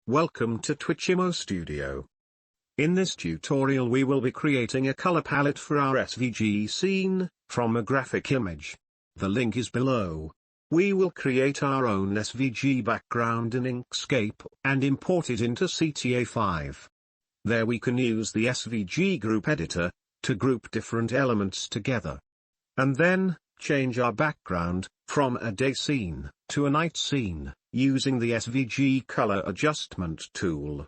Welcome to Twitchymo Studio. In this tutorial we will be creating a color palette for our SVG scene, from a graphic image. The link is below. We will create our own SVG background in Inkscape and import it into CTA5. There we can use the SVG Group Editor to group different elements together. And then, change our background from a day scene to a night scene, using the SVG Color Adjustment tool.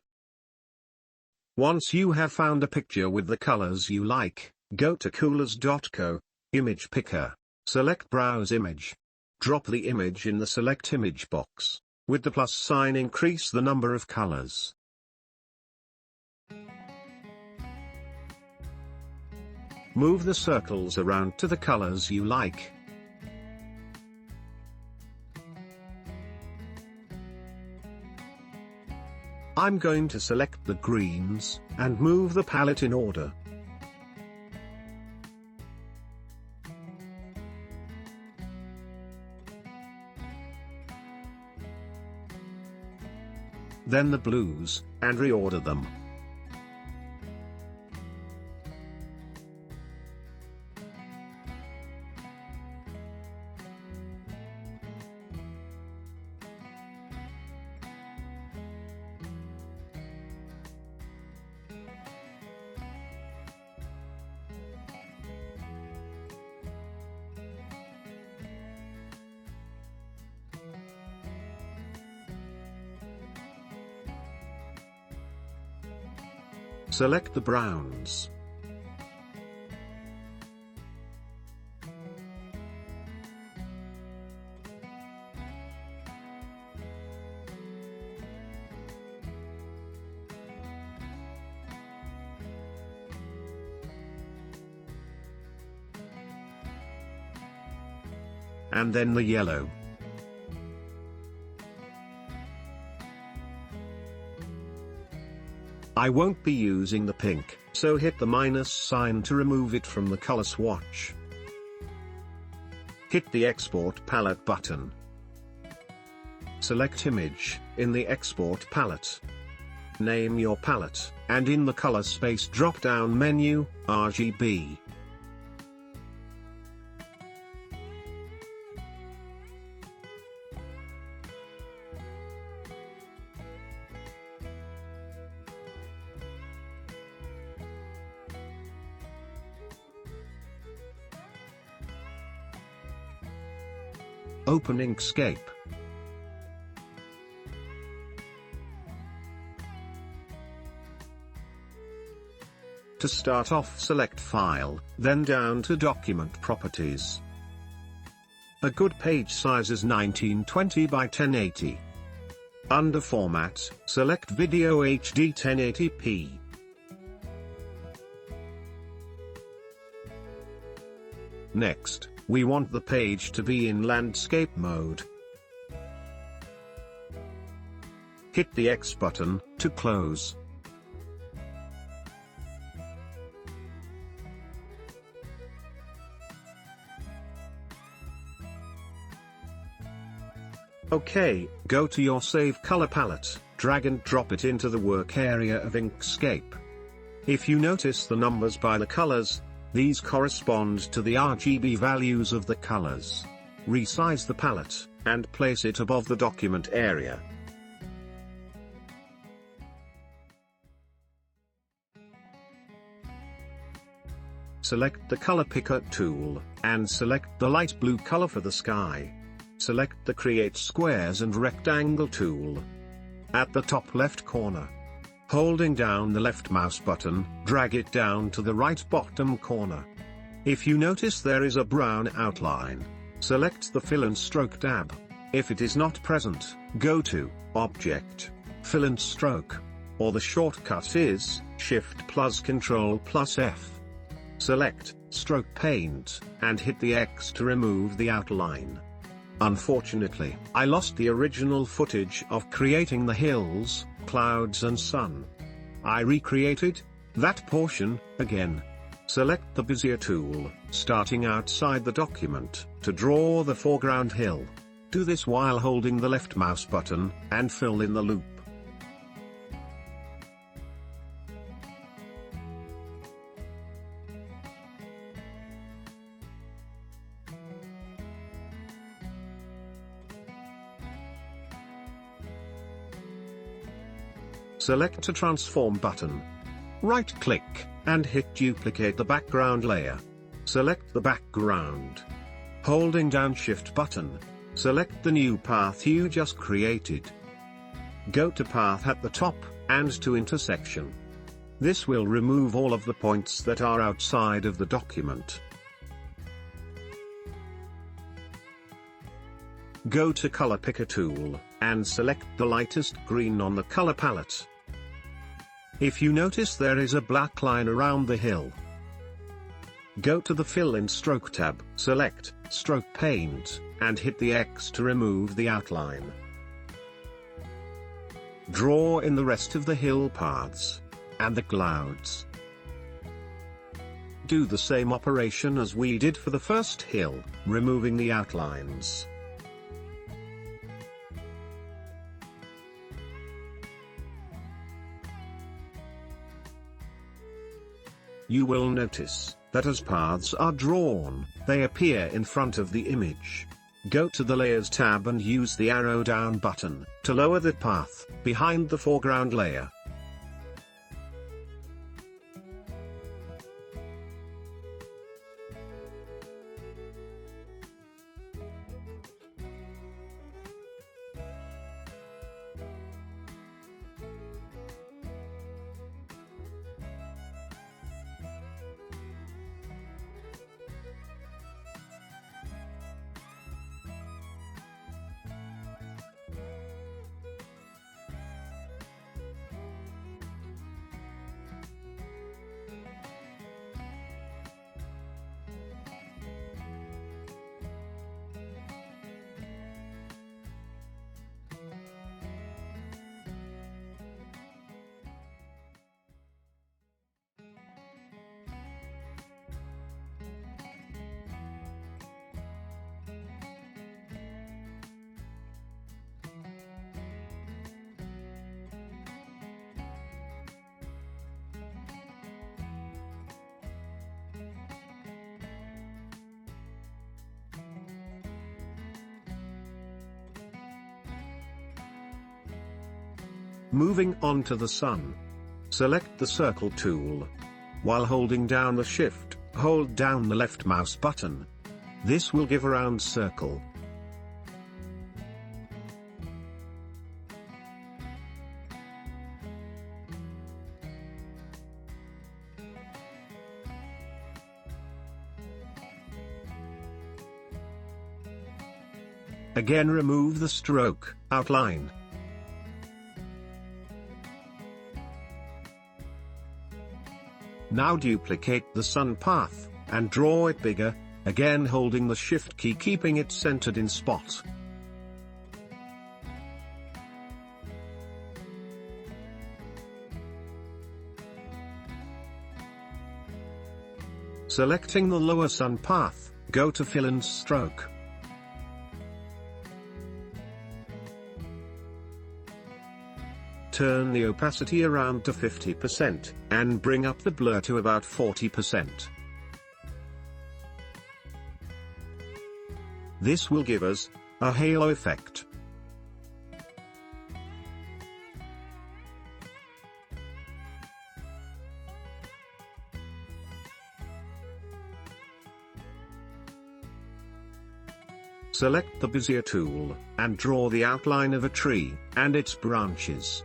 Once you have found a picture with the colors you like, go to Coolors.co, Image Picker, select Browse Image. Drop the image in the Select Image box. With the plus sign, increase the number of colors. Move the circles around to the colors you like. I'm going to select the greens, and move the palette in order. Then the blues, and reorder them. Select the browns. And then the yellow. I won't be using the pink, so hit the minus sign to remove it from the color swatch. Hit the Export Palette button. Select Image in the Export Palette. Name your palette, and in the Color Space drop-down menu, RGB. Open Inkscape. To start off, select File, then down to Document Properties. A good page size is 1920 by 1080. Under Format, select Video HD 1080p. Next, we want the page to be in landscape mode. Hit the X button to close. OK, go to your Save Color palette, drag and drop it into the work area of Inkscape. If you notice the numbers by the colors, these correspond to the RGB values of the colors. Resize the palette, and place it above the document area. Select the Color Picker tool, and select the light blue color for the sky. Select the Create Squares and Rectangle tool. At the top left corner, holding down the left mouse button, drag it down to the right bottom corner. If you notice there is a brown outline, select the Fill and Stroke tab. If it is not present, go to Object, Fill and Stroke, or the shortcut is Shift plus Ctrl plus F. Select Stroke Paint, and hit the X to remove the outline. Unfortunately, I lost the original footage of creating the hills, clouds and sun. I recreated that portion again. Select the Bezier tool, starting outside the document, to draw the foreground hill. Do this while holding the left mouse button, and fill in the loop. Select a transform button. Right-click, and hit duplicate the background layer. Select the background. Holding down Shift button, select the new path you just created. Go to Path at the top, and to Intersection. This will remove all of the points that are outside of the document. Go to Color Picker tool, and select the lightest green on the color palette. If you notice there is a black line around the hill, go to the Fill in Stroke tab, select Stroke Paint, and hit the X to remove the outline. Draw in the rest of the hill paths, and the clouds. Do the same operation as we did for the first hill, removing the outlines. You will notice that as paths are drawn, they appear in front of the image. Go to the Layers tab and use the arrow down button to lower the path behind the foreground layer. Moving on to the sun. Select the Circle tool. While holding down the Shift, hold down the left mouse button. This will give a round circle. Again, remove the stroke outline. Now duplicate the sun path, and draw it bigger, again holding the Shift key, keeping it centered in spot. Selecting the lower sun path, go to Fill and Stroke. Turn the opacity around to 50%, and bring up the blur to about 40%. This will give us a halo effect. Select the Bezier tool, and draw the outline of a tree, and its branches.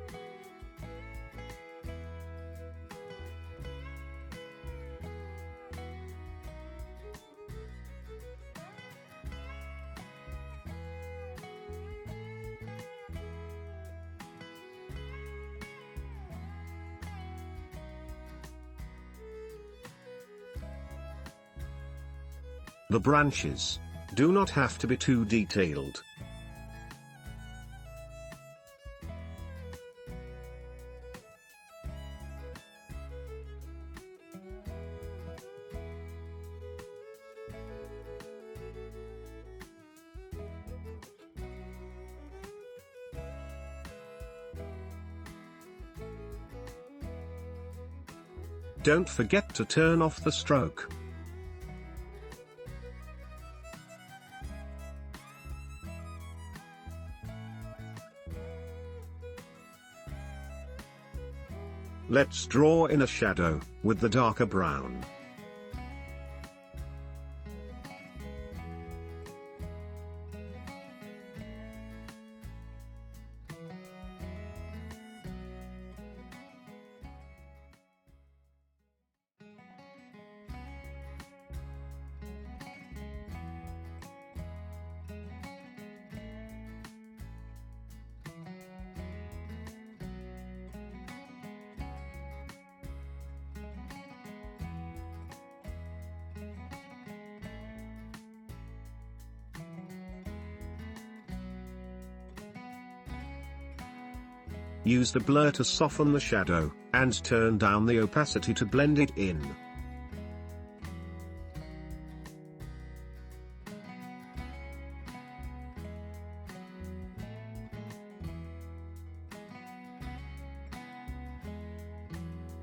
The branches do not have to be too detailed. Don't forget to turn off the stroke. Let's draw in a shadow, with the darker brown. Use the blur to soften the shadow, and turn down the opacity to blend it in.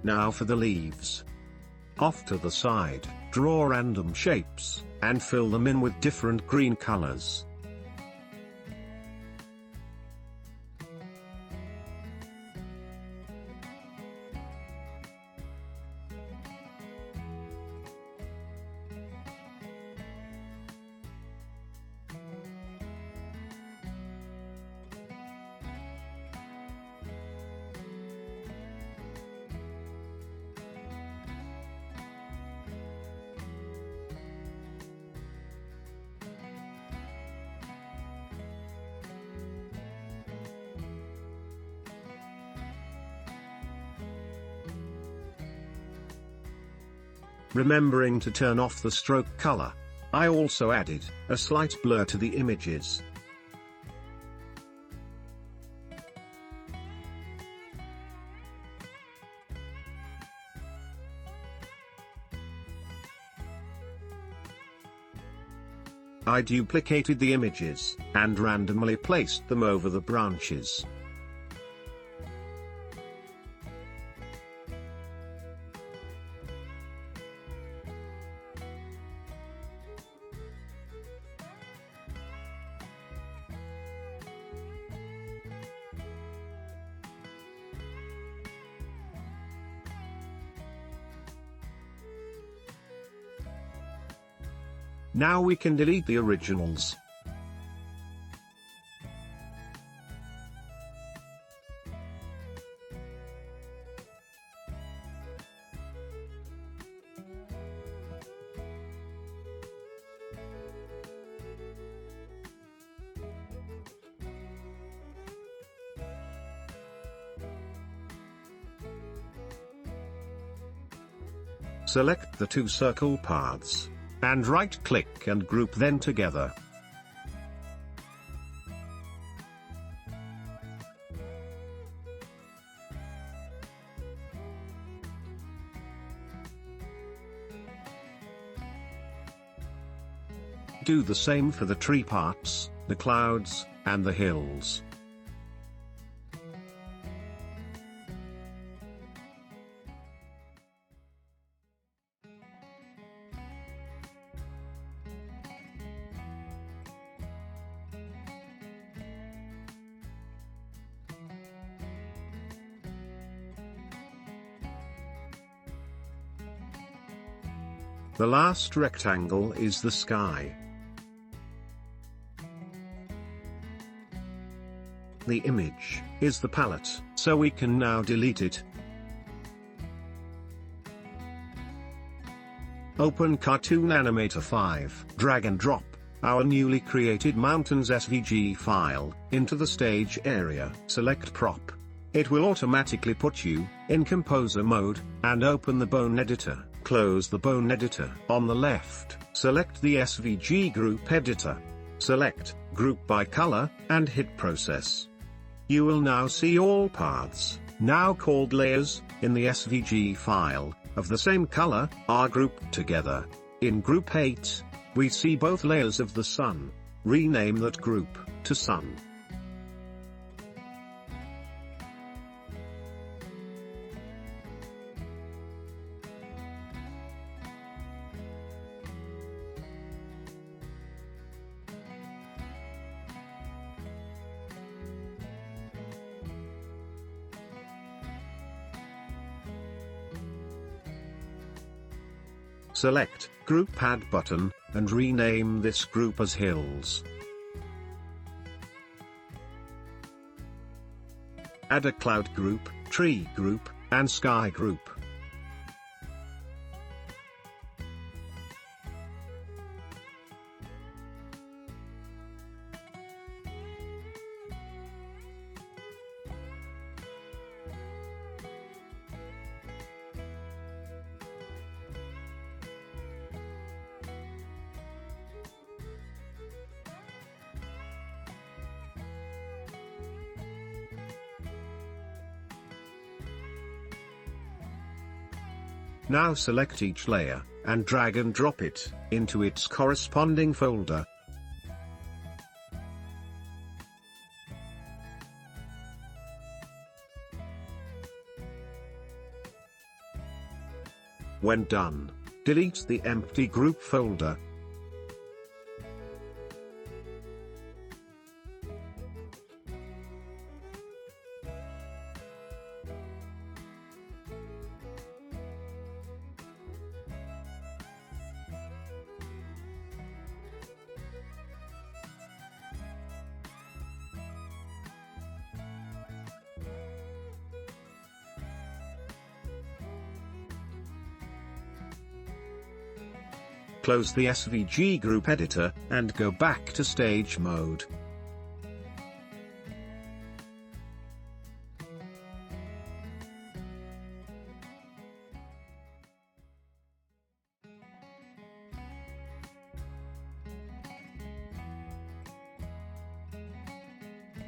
Now for the leaves. Off to the side, draw random shapes, and fill them in with different green colors. Remembering to turn off the stroke color. I also added a slight blur to the images. I duplicated the images, and randomly placed them over the branches. Now we can delete the originals. Select the two circle paths, and right-click and group them together. Do the same for the tree parts, the clouds, and the hills. The last rectangle is the sky. The image is the palette, so we can now delete it. Open Cartoon Animator 5. Drag and drop our newly created Mountains SVG file into the stage area. Select Prop. It will automatically put you in composer mode, and open the Bone Editor. Close the Bone Editor. On the left, select the SVG Group Editor. Select Group by Color, and hit Process. You will now see all paths, now called layers, in the SVG file, of the same color, are grouped together. In Group 8, we see both layers of the sun. Rename that group to Sun. Select Group Add button, and rename this group as Hills. Add a Cloud group, Tree group, and Sky group. Now select each layer, and drag and drop it into its corresponding folder. When done, delete the empty group folder. Close the SVG Group Editor, and go back to Stage Mode.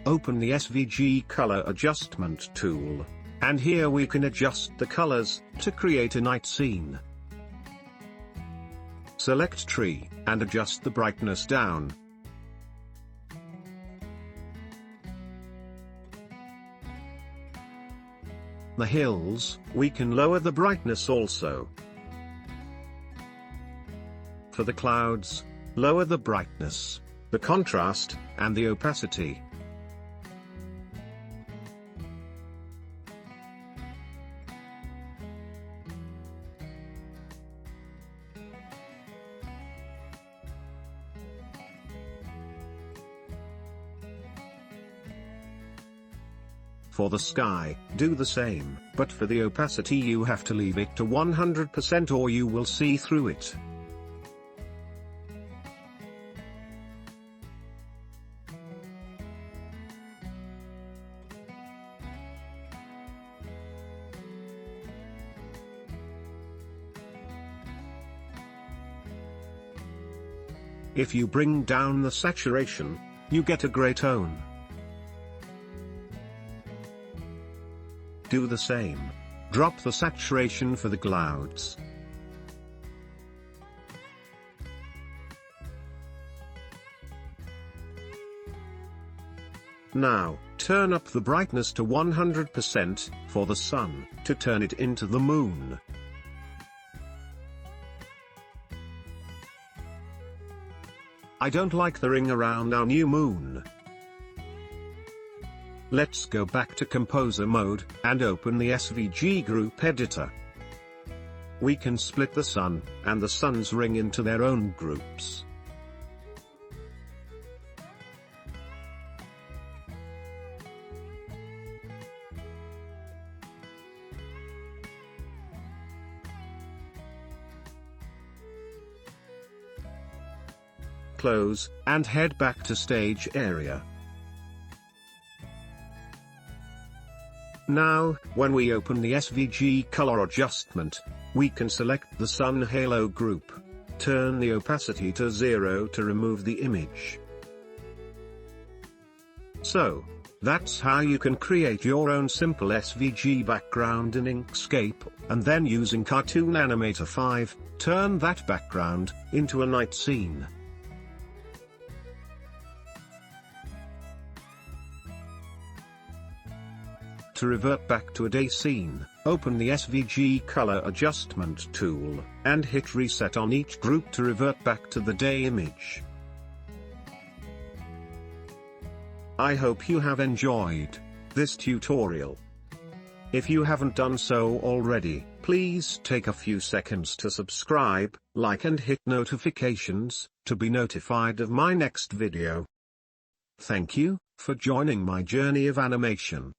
Open the SVG Color Adjustment tool, and here we can adjust the colors to create a night scene. Select Tree, and adjust the brightness down. The hills, we can lower the brightness also. For the clouds, lower the brightness, the contrast, and the opacity. For the sky, do the same, but for the opacity you have to leave it to 100% or you will see through it. If you bring down the saturation, you get a grey tone. Do the same. Drop the saturation for the clouds. Now, turn up the brightness to 100% for the sun, to turn it into the moon. I don't like the ring around our new moon. Let's go back to Composer mode, and open the SVG Group Editor. We can split the sun, and the sun's ring into their own groups. Close, and head back to Stage Area. Now, when we open the SVG Color Adjustment, we can select the Sun Halo group. Turn the opacity to 0 to remove the image. So, that's how you can create your own simple SVG background in Inkscape, and then using Cartoon Animator 5, turn that background into a night scene. To revert back to a day scene, open the SVG Color Adjustment tool, and hit Reset on each group to revert back to the day image. I hope you have enjoyed this tutorial. If you haven't done so already, Please take a few seconds to subscribe, like and hit notifications, to be notified of my next video. Thank you for joining my journey of animation.